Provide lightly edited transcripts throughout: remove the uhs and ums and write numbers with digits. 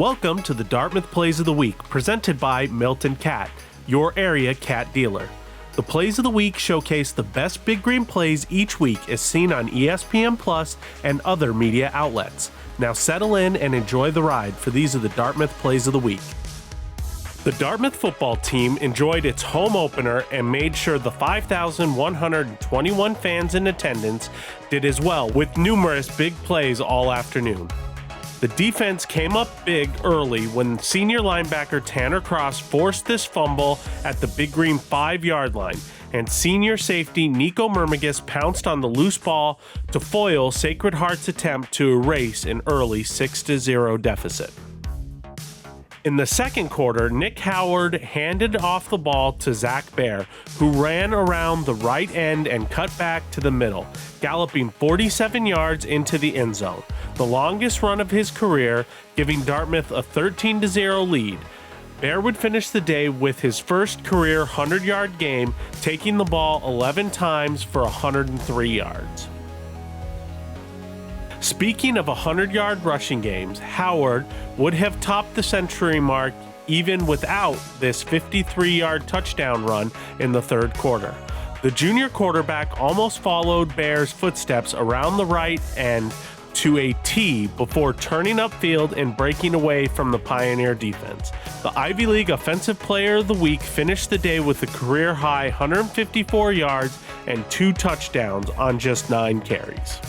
Welcome to the Dartmouth Plays of the Week, presented by Milton Cat, your area cat dealer. The Plays of the Week showcase the best Big Green plays each week as seen on ESPN Plus and other media outlets. Now settle in and enjoy the ride, for these are the Dartmouth Plays of the Week. The Dartmouth football team enjoyed its home opener and made sure the 5,121 fans in attendance did as well, with numerous big plays all afternoon. The defense came up big early when senior linebacker Tanner Cross forced this fumble at the Big Green 5-yard line, and senior safety Nico Mermigas pounced on the loose ball to foil Sacred Heart's attempt to erase an early 6-0 deficit. In the second quarter, Nick Howard handed off the ball to Zach Baer, who ran around the right end and cut back to the middle, galloping 47 yards into the end zone, the longest run of his career, giving Dartmouth a 13-0 lead. Baer would finish the day with his first career 100-yard game, taking the ball 11 times for 103 yards. Speaking of 100-yard rushing games, Howard would have topped the century mark even without this 53-yard touchdown run in the third quarter. The junior quarterback almost followed Baer's footsteps around the right end to a T before turning upfield and breaking away from the Pioneer defense. The Ivy League Offensive Player of the Week finished the day with a career-high 154 yards and 2 touchdowns on just 9 carries.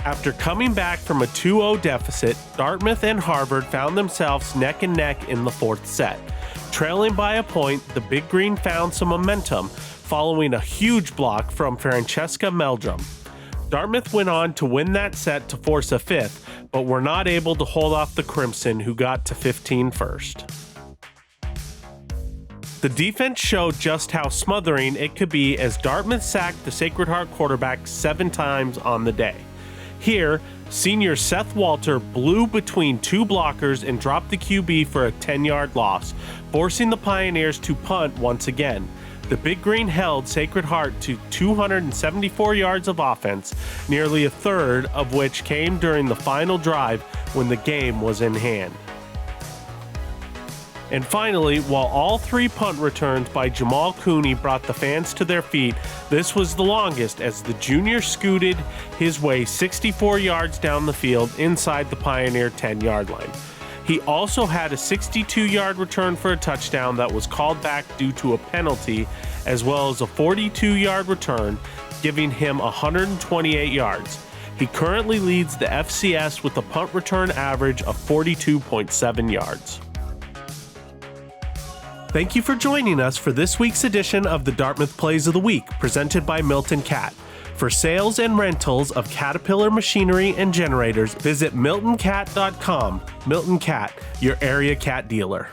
After coming back from a 2-0 deficit, Dartmouth and Harvard found themselves neck and neck in the fourth set. Trailing by a point, the Big Green found some momentum following a huge block from Francesca Meldrum. Dartmouth went on to win that set to force a fifth, but were not able to hold off the Crimson, who got to 15 first. The defense showed just how smothering it could be as Dartmouth sacked the Sacred Heart quarterback 7 times on the day. Here, senior Seth Walter blew between 2 blockers and dropped the QB for a 10-yard loss, forcing the Pioneers to punt once again. The Big Green held Sacred Heart to 274 yards of offense, nearly a third of which came during the final drive when the game was in hand. And finally, while all 3 punt returns by Jamal Cooney brought the fans to their feet, this was the longest as the junior scooted his way 64 yards down the field inside the Pioneer 10-yard line. He also had a 62-yard return for a touchdown that was called back due to a penalty, as well as a 42-yard return, giving him 128 yards. He currently leads the FCS with a punt return average of 42.7 yards. Thank you for joining us for this week's edition of the Dartmouth Plays of the Week, presented by Milton Cat. For sales and rentals of Caterpillar machinery and generators, visit miltoncat.com. Milton Cat, your area cat dealer.